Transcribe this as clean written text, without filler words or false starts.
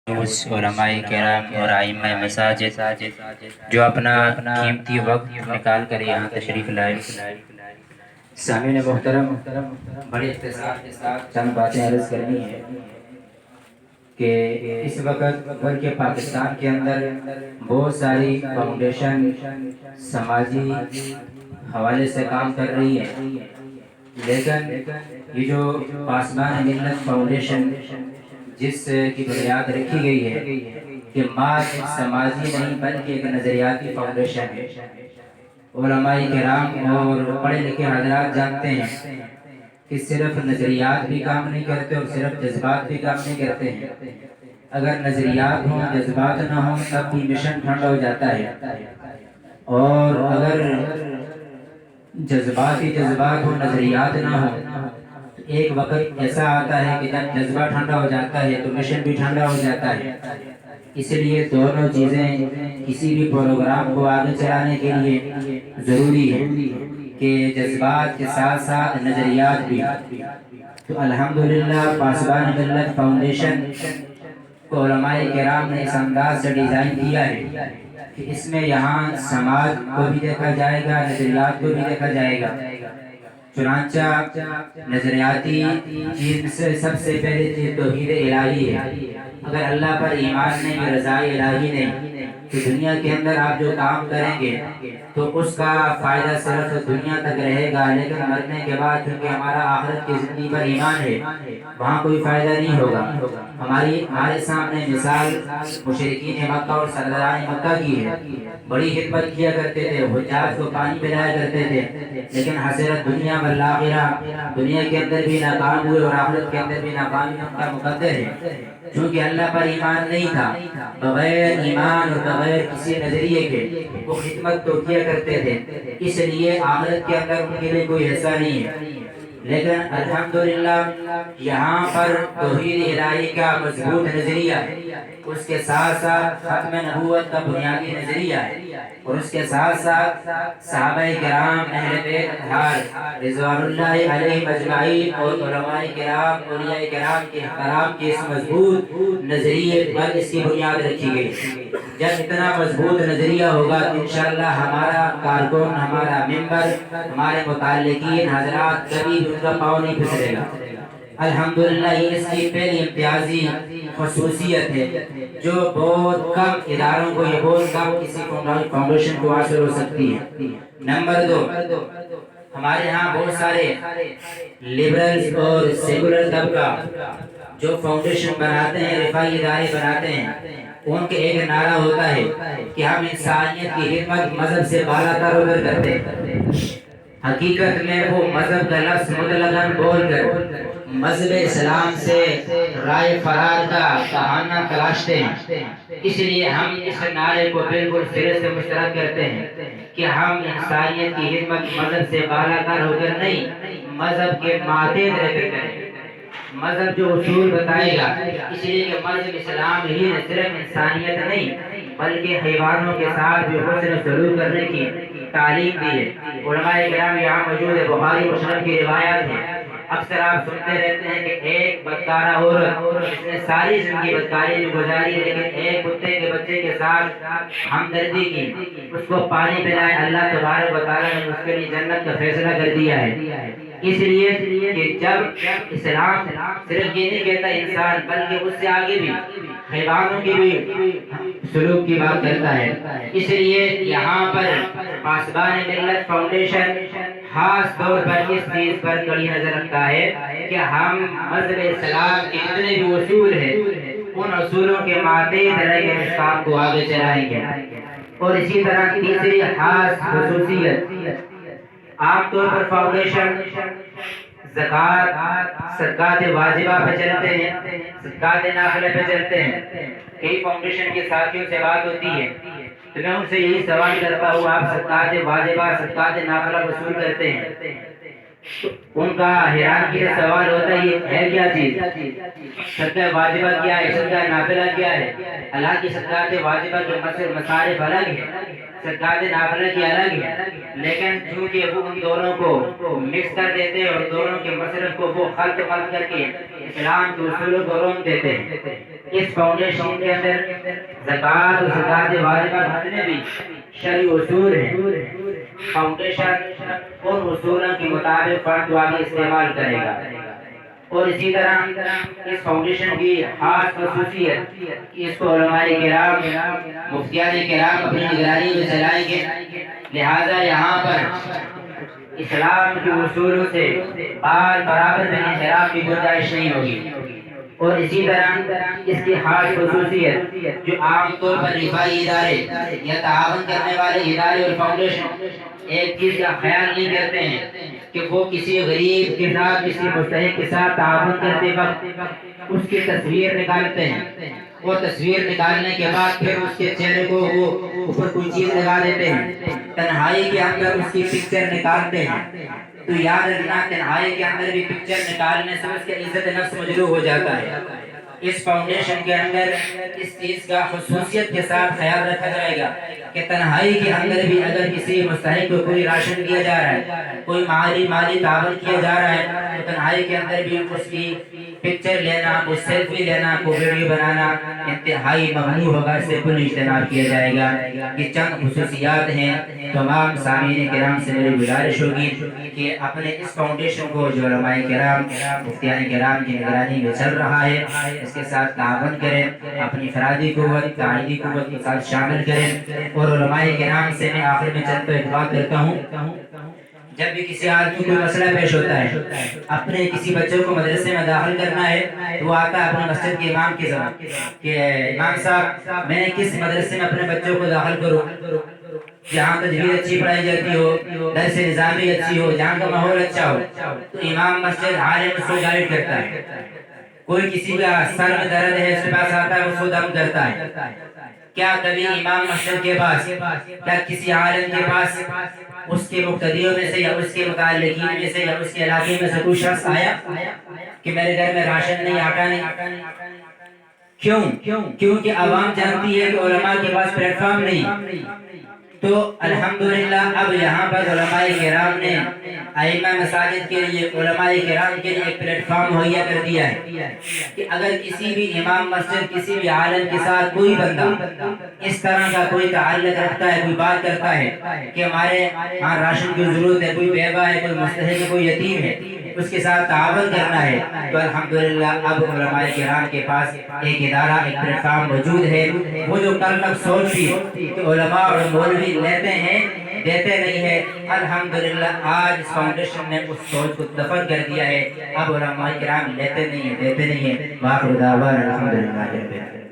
علماء کرام اور ائمہ مساجد جو اپنا قیمتی وقت نکال کر یہاں تشریف لائے۔ سامعین محترم، بڑے اختصار کے ساتھ چند باتیں عرض کرنی ہے کہ اس وقت بلکہ پاکستان کے اندر بہت ساری فاؤنڈیشن سماجی حوالے سے کام کر رہی ہے، لیکن یہ جو پاسبان ملت فاؤنڈیشن جس کی بنیاد رکھی گئی ہے کہ مات سماجی نہیں بلکہ ایک نظریاتی فاؤنڈیشن ہے۔ علماء کرام اور پڑھے لکھے حضرات جانتے ہیں کہ صرف نظریات بھی کام نہیں کرتے اور صرف جذبات بھی کام نہیں کرتے ہیں۔ اگر نظریات ہوں جذبات نہ ہوں تب بھی مشن ٹھنڈا ہو جاتا ہے، اور اگر جذبات ہوں نظریات نہ ہوں تو ایک وقت ایسا آتا ہے کہ جب جذبہ ٹھنڈا ہو جاتا ہے تو مشن بھی ٹھنڈا ہو جاتا ہے۔ اس لیے دونوں چیزیں کسی بھی پروگرام کو آگے چلانے کے لیے ضروری ہے کہ جذبات کے ساتھ ساتھ نظریات بھی۔ تو الحمدللہ پاسبان ملت فاؤنڈیشن کو علماء کرام نے اس انداز سے ڈیزائن کیا ہے کہ اس میں یہاں سماج کو بھی دیکھا جائے گا، نظریات کو بھی دیکھا جائے گا۔ چنانچہ نظریاتی چیز سے سب سے پہلے چیز توحید الہی ہے۔ اگر اللہ پر ایمان نہیں، رضا الہی نہیں، تو دنیا کے اندر آپ جو کام کریں گے تو اس کا فائدہ صرف دنیا تک رہے گا، لیکن مرنے کے بعد کیونکہ ہمارا آخرت کی زندگی پر ایمان ہے وہاں کوئی فائدہ نہیں ہوگا۔ ہمارے سامنے مثال مشرکین مکہ اور سرداران مکہ کی ہے۔ بڑی خدمت کیا کرتے تھے، حجاج کو پانی پلایا کرتے تھے، لیکن حسرت دنیا والآخرہ، دنیا کے اندر بھی ناکام ہوئے اور آخرت کے اندر بھی ناکامی ان کا مقدر ہے۔ چونکہ اللہ پر ایمان نہیں تھا، بغیر ایمان اور بغیر کسی نظریے کے وہ خدمت تو کیا کرتے تھے، اس لیے آخرت کے اندر ان کے لیے کوئی حصہ نہیں ہے۔ لیکن الحمدللہ یہاں پر توحید الہی کا مضبوط نظریہ ہے، اس کے ساتھ ساتھ ختم نبوت کا بنیادی نظریہ ہے، اور اس کے ساتھ ساتھ صحابہ کرام اہل بیت اطہار رضوان اللہ علیہ اجمعین اور علماء کرام اولیاء کرام کے احترام کے اس مضبوط نظریے پر اس کی بنیاد رکھی گئی۔ جب اتنا مضبوط نظریہ ہوگا تو انشاءاللہ ہمارا کارکن، ہمارا ممبر، ہمارے متعلقین حضرات کبھی بھی ان کا پاؤں نہیں پھسلے گا۔ الحمدللہ یہ اس کی پہلی امتیازی خصوصیت ہے جو بہت کم اداروں کو، یہ بہت کم کسی فاؤنڈیشن کو حاصل ہو سکتی ہے۔ نمبر دو، ہمارے ہاں بہت سارے لبرلز اور سیکولر طبقہ جو فاؤنڈیشن بناتے ہیں، رفاہی ادارے بناتے ہیں، ان کے ایک نعرہ ہوتا ہے کہ ہم انسانیت کی خدمت مذہب سے بالا تر اتر کرتے ہیں۔ حقیقت میں وہ مذہب کا لفظ مطلقاً بول کر مذہب اسلام سے رائے فرار کا بہانہ تلاشتے ہیں۔ اس لیے ہم اس نعرے کو بالکل سرے سے مسترد کرتے ہیں کہ ہم انسانیت کی خدمت مذہب سے بالا تر ہو کر نہیں، مذہب کے ماتحت رہ کر کریں۔ مذہب جو اصول بتائے گا، اس لیے کہ مذہب اسلام ہی نے صرف انسانیت نہیں بلکہ حیوانوں کے ساتھ بھی حسن سلوک کرنے کی تعلیم دی ہے۔ علماء کرام یہاں موجود ہے، بخاری مسلم کی روایات ہیں۔ اکثر آپ سنتے رہتے ہیں کہ ایک بدکارہ عورت اس نے ساری زندگی بدکاری میں گزاری، لیکن ایک کتے کے بچے کے ساتھ ہمدردی کی، اس کو پانی پلایا، اللہ تبارک و تعالیٰ نے اس کے لیے جنت کا فیصلہ کر دیا ہے۔ اس لیے کہ جب اسلام صرف یہ نہیں کہتا انسان بلکہ اس سے آگے بھی حیوانوں کی بھی سلوک کی بات کرتا ہے۔ اس لیے یہاں پر پاسبان ملت فاؤنڈیشن خاص طور پر اس چیز پر کڑی نظر رکھتا ہے کہ ہم مذہب اسلام کے جتنے بھی اصول ہیں ان اصولوں کے ماتحت رہ کر اس کام کو آگے چلائیں گے۔ اور اسی طرح تیسری خاص خصوصیت، عام طور پر فاؤنڈیشن زکوٰۃ، صدقات واجبہ پہ چلتے ہیں، صدقات نافلہ پہ چلتے ہیں۔ کئی فاؤنڈیشن کے ساتھیوں سے بات ہوتی ہے تو میں ان سے یہی سوال کرتا ہوں، آپ صدقات واجبہ، صدقات نافلہ وصول کرتے ہیں، ان کا حیران کی سوال ہوتا ہے یہ ہے کیا چیز؟ صدقہ واجبہ کیا ہے، صدقہ نافلہ کیا ہے؟ اللہ کی صدقات واجبہ کے مصارف الگ ہیں، صدقات نافلہ کی الگ ہے، لیکن چونکہ وہ ان دونوں کو مکس کر دیتے اور دونوں کے مصرف کو وہ خلط ملط کر کے اسلام کے اصولوں کو روک دیتے ہیں، اس فاؤنڈیشن کے اندر زکوٰۃ و زکوٰۃ واجبہ جتنے بھی شرعی اصول ہیں، فاؤنڈیشن ان اصولوں کے مطابق فرد واقعی استعمال کرے گا۔ اور اسی طرح اس فاؤنڈیشن کی خاص خصوصیت کہ اس کو علماء کرام مفتیان کرام اپنی نگرانی میں چلائیں گے، لہذا یہاں پر اسلام کے اصولوں سے بال برابر میں انحراف کی گنجائش نہیں ہوگی۔ اور اسی طرح اس کی خاص خصوصیت جو عام طور پر رفائی ادارے یا تعاون کرنے والے ادارے اور فاؤنڈیشن ایک چیز کا خیال نہیں کرتے ہیں کہ وہ کسی غریب کے ساتھ، کسی مستحق کے ساتھ تعاون کرتے وقت اس کی تصویر نکالتے ہیں، وہ تصویر نکالنے کے بعد پھر اس کے چہرے کو وہ اوپر کوئی چیز لگا دیتے ہیں، تنہائی کے اندر اس کی پکچر نکالتے ہیں۔ تو یاد رکھنا تنہائی کے اندر بھی پکچر نکالنے سے اس کے عزت نفس مجروح ہو جاتا ہے۔ اس فاؤنڈیشن کے اندر اس چیز کا خصوصیت کے ساتھ خیال رکھا جائے گا کہ تنہائی کے اندر بھی اگر کسی مستحق کو کوئی راشن دیا جا رہا ہے، کوئی مالی تعاون کیا جا رہا ہے، تو تنہائی کے اندر بھی اس کی پکچر لینا، کوئی سیلفی لینا، کوئی ویڈیو بنانا انتہائی ممنوع ہوگا، اس سے کل اجتناب کیا جائے گا۔ یہ چند خصوصیات ہیں۔ تمام سامعین کرام سے میری گزارش ہوگی کہ اپنے اس فاؤنڈیشن کو جو علماء کرام مفتیان کرام کی نگرانی میں چل رہا ہے اس کے ساتھ تعاون کریں، اپنی افرادی قوت تعلیمی قوت کے ساتھ شامل کریں۔ اور علماء کرام سے میں آخر میں چند بات کرتا ہوں، جب بھی کسی آدمی کوئی مسئلہ پیش ہوتا ہے، اپنے کسی بچوں کو مدرسے میں داخل کرنا ہے تو وہ آتا ہے اپنے مسجد کے امام کے ساتھ کہ امام صاحب میں کس مدرسے میں اپنے بچوں کو داخل کروں جہاں تجوید اچھی پڑھائی جاتی ہو، درس نظامی اچھی ہو، جہاں کا ماحول اچھا ہو۔ تو امام مسجد عالم اس کو گائیڈ کرتا ہے۔ کوئی کسی کا سر میں درد ہے اس کے پاس آتا ہے، اس کو دم کرتا ہے۔ کیا کبھی امام مسجد کے پاس یا کسی عالم کے پاس اس کے مقتدیوں میں سے یا اس کے متعلقین میں سے یا اس کے علاقے میں سے کوئی شخص آیا کہ میرے گھر میں راشن نہیں، آٹا نہیں؟ کیوں؟ کیونکہ عوام جانتی ہے کہ علماء کے پاس پلیٹ فارم نہیں۔ تو الحمدللہ اب یہاں پر علماء کرام نے ائمہ مساجد کے لیے، علماء کرام کے لیے ایک پلیٹ فارم مہیا کر دیا ہے کہ اگر کسی بھی امام مسجد کسی بھی عالم کے ساتھ کوئی بندہ اس طرح کا کوئی تعلق رکھتا ہے، کوئی بات کرتا ہے کہ ہمارے ہاں راشن کی ضرورت ہے، کوئی بیوہ ہے، کوئی مستحق ہے، کوئی یتیم ہے، اس کے ساتھ تعاون کرنا ہے، تو الحمدللہ اب علماء کرام کے پاس ایک ادارہ، ایک پلیٹ فارم موجود ہے۔ وہ جو کل تک سوچ تھی کہ علماء اور مولوی لیتے ہیں دیتے نہیں ہے، الحمدللہ آج اس فاؤنڈیشن نے اس سوچ کو دفن کر دیا ہے۔ اب علماء کرام لیتے نہیں ہیں، دیتے نہیں ہیں۔ وآخر دعوانا الحمدللہ۔